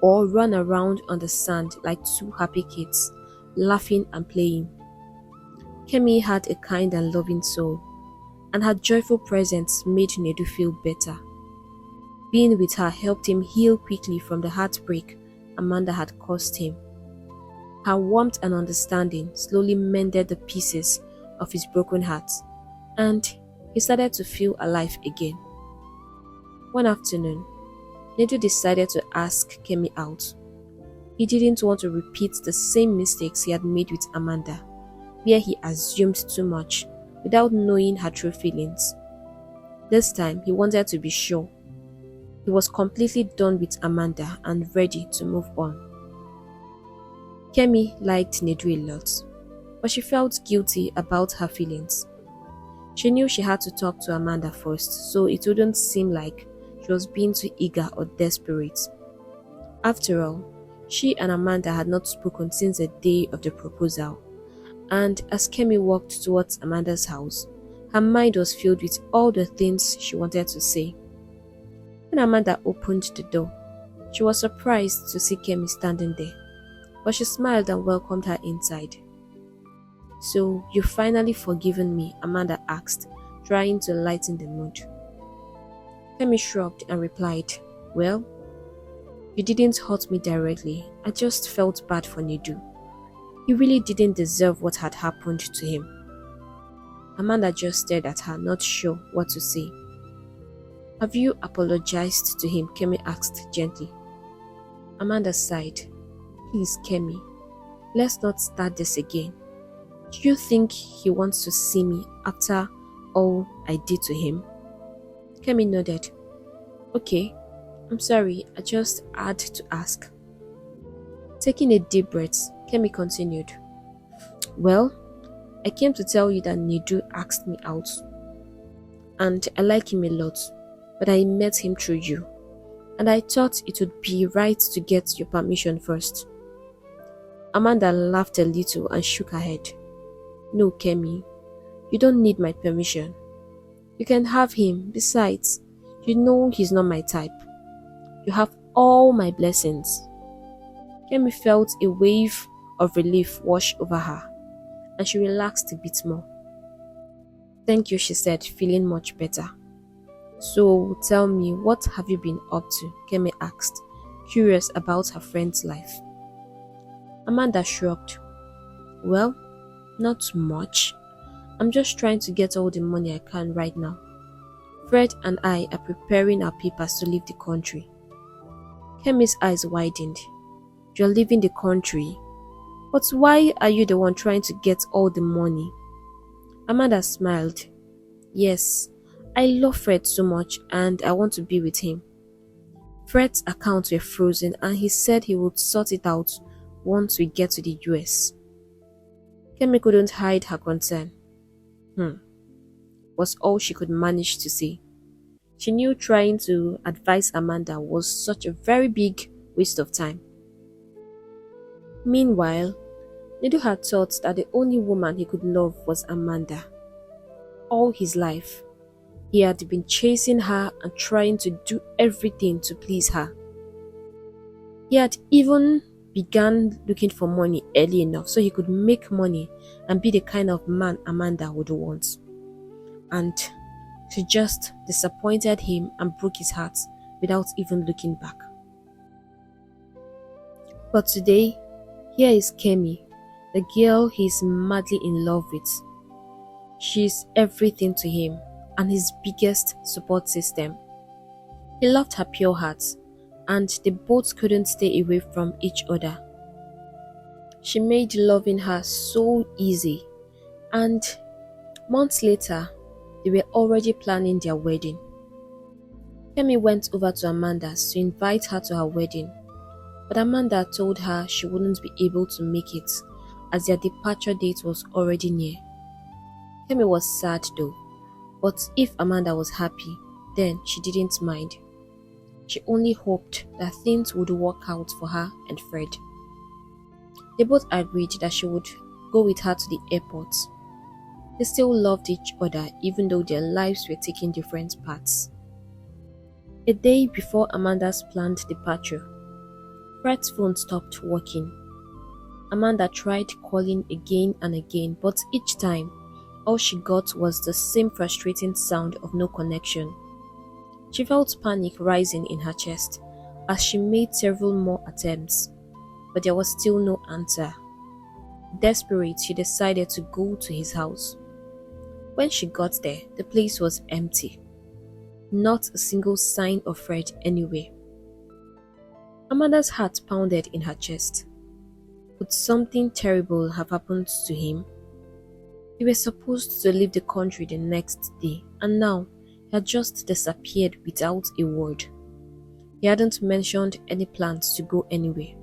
or run around on the sand like two happy kids, laughing and playing. Kemi had a kind and loving soul, and her joyful presence made Nedu feel better. Being with her helped him heal quickly from the heartbreak Amanda had caused him. Her warmth and understanding slowly mended the pieces of his broken heart, and he started to feel alive again. One afternoon, Nedu decided to ask Kemi out. He didn't want to repeat the same mistakes he had made with Amanda, where he assumed too much without knowing her true feelings. This time, he wanted to be sure. He was completely done with Amanda and ready to move on. Kemi liked Nedu a lot, but she felt guilty about her feelings. She knew she had to talk to Amanda first, so it wouldn't seem like she was being too eager or desperate. After all, she and Amanda had not spoken since the day of the proposal, and as Kemi walked towards Amanda's house, her mind was filled with all the things she wanted to say. When Amanda opened the door, she was surprised to see Kemi standing there, but she smiled and welcomed her inside. "So, you've finally forgiven me?" Amanda asked, trying to lighten the mood. Kemi shrugged and replied, "Well, you didn't hurt me directly. I just felt bad for Nedu. He really didn't deserve what had happened to him." Amanda just stared at her, not sure what to say. "Have you apologized to him?" Kemi asked gently. Amanda sighed. "Please, Kemi, let's not start this again. Do you think he wants to see me after all I did to him?" Kemi nodded. "Okay, I'm sorry, I just had to ask." Taking a deep breath, Kemi continued. "Well, I came to tell you that Nedu asked me out, and I like him a lot, but I met him through you, and I thought it would be right to get your permission first." Amanda laughed a little and shook her head. "No, Kemi, you don't need my permission. You can have him. Besides, you know he's not my type. You have all my blessings." Kemi felt a wave of relief wash over her, and she relaxed a bit more. "Thank you," she said, feeling much better. "So, tell me, what have you been up to?" Kemi asked, curious about her friend's life. Amanda shrugged. "Well, not much. I'm just trying to get all the money I can right now. Fred and I are preparing our papers to leave the country." Kemi's eyes widened. "You're leaving the country? But why are you the one trying to get all the money?" Amanda smiled. "Yes, I love Fred so much and I want to be with him. Fred's accounts were frozen and he said he would sort it out once we get to the US. Kemi couldn't hide her concern. Was all she could manage to say. She knew trying to advise Amanda was such a very big waste of time. Meanwhile, Nedu had thought that the only woman he could love was Amanda. All his life, he had been chasing her and trying to do everything to please her. He had even began looking for money early enough so he could make money and be the kind of man Amanda would want. And she just disappointed him and broke his heart without even looking back. But today, here is Kemi, the girl he's madly in love with. She's everything to him and his biggest support system. He loved her pure heart, and they both couldn't stay away from each other. She made loving her so easy, and months later, they were already planning their wedding. Kemi went over to Amanda's to invite her to her wedding, but Amanda told her she wouldn't be able to make it as their departure date was already near. Kemi was sad though, but if Amanda was happy, then she didn't mind. She only hoped that things would work out for her and Fred. They both agreed that she would go with her to the airport. They still loved each other even though their lives were taking different paths. A day before Amanda's planned departure, Fred's phone stopped working. Amanda tried calling again and again, but each time, all she got was the same frustrating sound of no connection. She felt panic rising in her chest as she made several more attempts, but there was still no answer. Desperate, she decided to go to his house. When she got there, the place was empty. Not a single sign of Fred anywhere. Amanda's heart pounded in her chest. Would something terrible have happened to him? He was supposed to leave the country the next day, and now he had just disappeared without a word. He hadn't mentioned any plans to go anywhere.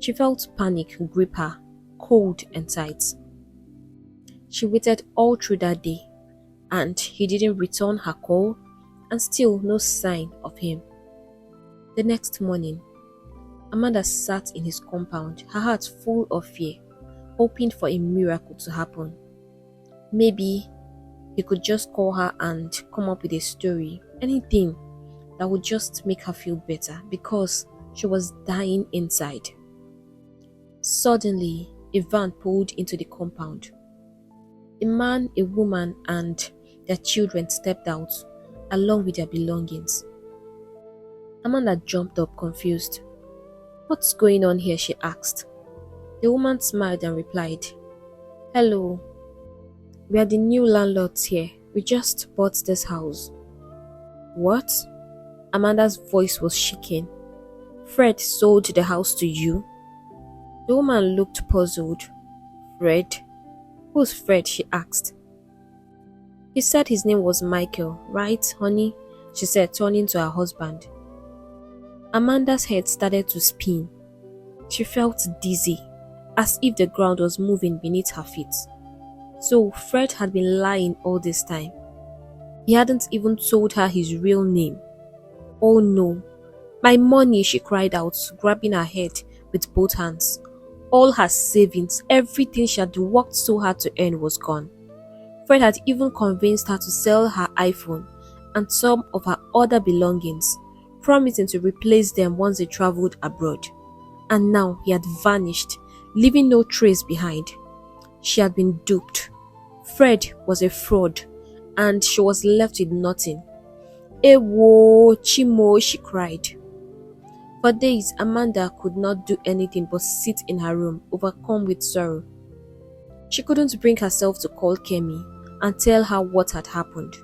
She felt panic grip her, cold and tight. She waited all through that day, and he didn't return her call, and still no sign of him. The next morning, Amanda sat in his compound, her heart full of fear, hoping for a miracle to happen. Maybe he could just call her and come up with a story, anything that would just make her feel better because she was dying inside. Suddenly, a van pulled into the compound. A man, a woman, and their children stepped out, along with their belongings. Amanda jumped up confused. "What's going on here?" she asked. The woman smiled and replied, "Hello, we are the new landlords here. We just bought this house." "What?" Amanda's voice was shaking. "Fred sold the house to you?" The woman looked puzzled. "Fred? Who's Fred?" she asked. "He said his name was Michael, right, honey?" she said, turning to her husband. Amanda's head started to spin. She felt dizzy, as if the ground was moving beneath her feet. So Fred had been lying all this time. He hadn't even told her his real name. "Oh no, my money," she cried out, grabbing her head with both hands. All her savings, everything she had worked so hard to earn was gone. Fred had even convinced her to sell her iPhone and some of her other belongings, promising to replace them once they traveled abroad. And now he had vanished, leaving no trace behind. She had been duped. Fred was a fraud, and she was left with nothing. "Ewo, Chimo," she cried. For days, Amanda could not do anything but sit in her room, overcome with sorrow. She couldn't bring herself to call Kemi and tell her what had happened.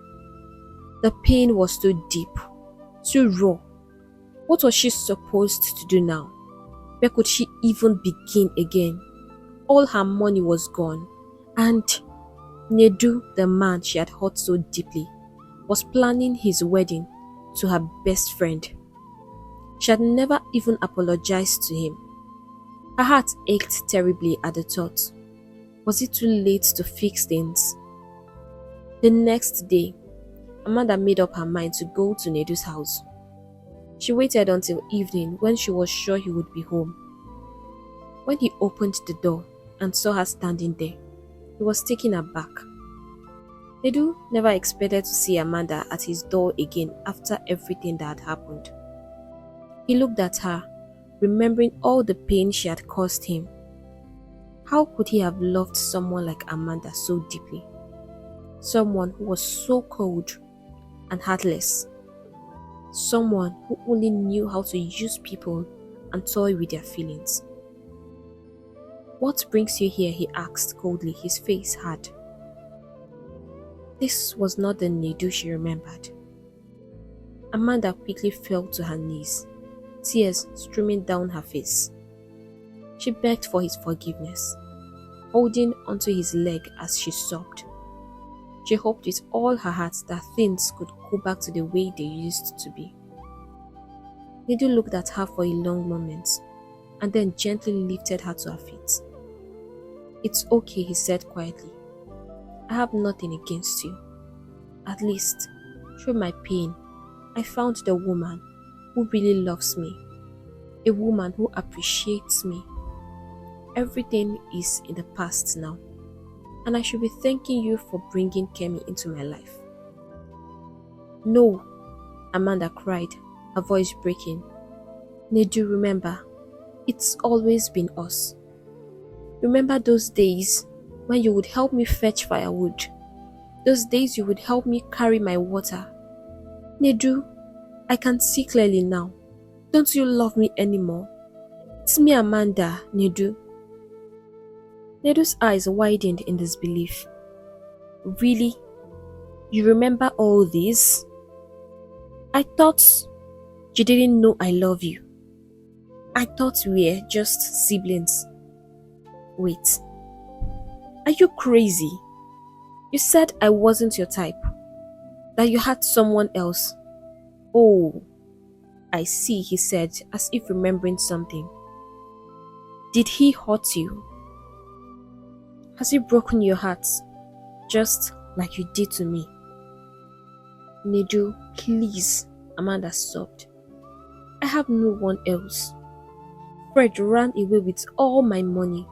The pain was too deep, too raw. What was she supposed to do now? Where could she even begin again? All her money was gone, and Nedu, the man she had hurt so deeply, was planning his wedding to her best friend. She had never even apologized to him. Her heart ached terribly at the thought. Was it too late to fix things? The next day, Amanda made up her mind to go to Nedu's house. She waited until evening when she was sure he would be home. When he opened the door and saw her standing there, he was taken aback. Nedu never expected to see Amanda at his door again after everything that had happened. He looked at her, remembering all the pain she had caused him. How could he have loved someone like Amanda so deeply? Someone who was so cold and heartless. Someone who only knew how to use people and toy with their feelings. "What brings you here?" he asked coldly, his face hard. This was not the Nedu she remembered. Amanda quickly fell to her knees, tears streaming down her face. She begged for his forgiveness, holding onto his leg as she sobbed. She hoped with all her heart that things could go back to the way they used to be. Nedu looked at her for a long moment and then gently lifted her to her feet. "It's okay," he said quietly. "I have nothing against you. At least, through my pain, I found the woman who really loves me, a woman who appreciates me. Everything is in the past now, and I should be thanking you for bringing Kemi into my life." "No," Amanda cried, her voice breaking. "Nedu, remember, it's always been us. Remember those days when you would help me fetch firewood, those days you would help me carry my water. Nedu, I can see clearly now. Don't you love me anymore? It's me, Amanda, Nedu." Nedu's eyes widened in disbelief. "Really? You remember all this? I thought you didn't know I love you. I thought we were just siblings. Wait, are you crazy? You said I wasn't your type, that you had someone else." "Oh, I see," he said, as if remembering something. "Did he hurt you? Has he broken your heart, just like you did to me?" "Nedu, please," Amanda sobbed. "I have no one else. Fred ran away with all my money.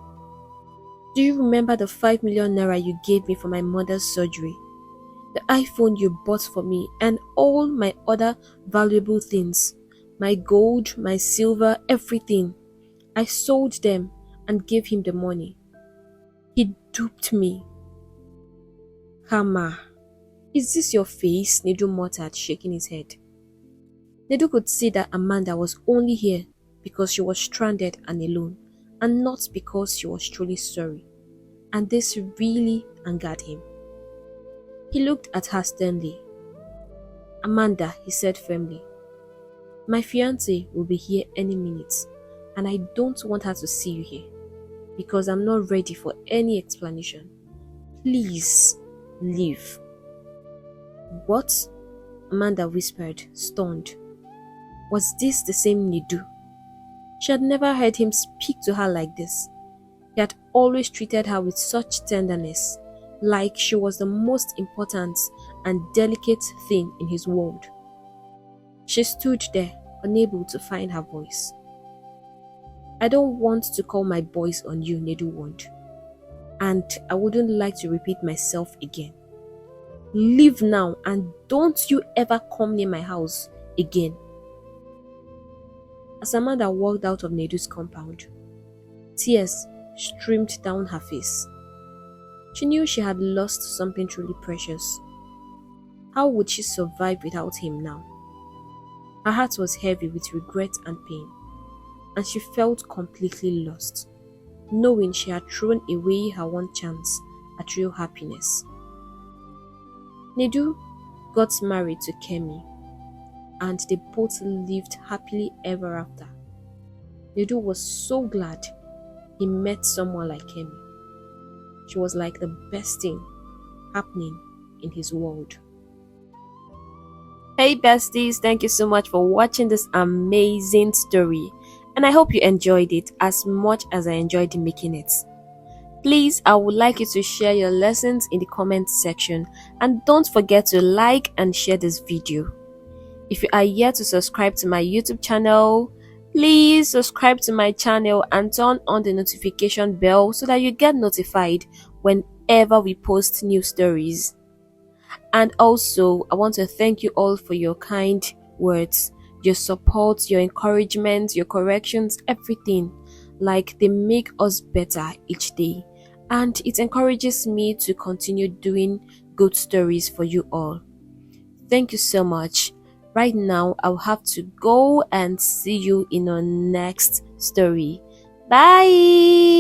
Do you remember the 5 million naira you gave me for my mother's surgery? The iPhone you bought for me and all my other valuable things? My gold, my silver, everything. I sold them and gave him the money. He duped me." "Hama, is this your face?" Nedu muttered, shaking his head. Nedu could see that Amanda was only here because she was stranded and alone, and not because she was truly sorry. And this really angered him. He looked at her sternly. "Amanda," he said firmly, "my fiancé will be here any minute, and I don't want her to see you here, because I'm not ready for any explanation. Please, leave." "What?" Amanda whispered, stunned. Was this the same Nedu? She had never heard him speak to her like this. He had always treated her with such tenderness, like she was the most important and delicate thing in his world. She stood there, unable to find her voice. "I don't want to call my boys on you," Nedu warned. "And I wouldn't like to repeat myself again. Leave now and don't you ever come near my house again." As Amanda walked out of Nedu's compound, tears streamed down her face. She knew she had lost something truly precious. How would she survive without him now? Her heart was heavy with regret and pain, and she felt completely lost, knowing she had thrown away her one chance at real happiness. Nedu got married to Kemi, and they both lived happily ever after. Nedu was so glad he met someone like Kemi. She was like the best thing happening in his world. Hey besties, thank you so much for watching this amazing story, and I hope you enjoyed it as much as I enjoyed making it. Please, I would like you to share your lessons in the comment section, and don't forget to like and share this video. If you are yet to subscribe to my YouTube channel, please subscribe to my channel and turn on the notification bell so that you get notified whenever we post new stories. And also, I want to thank you all for your kind words, your support, your encouragement, your corrections, everything. Like, they make us better each day, and it encourages me to continue doing good stories for you all. Thank you so much. Right now, I'll have to go and see you in our next story. Bye!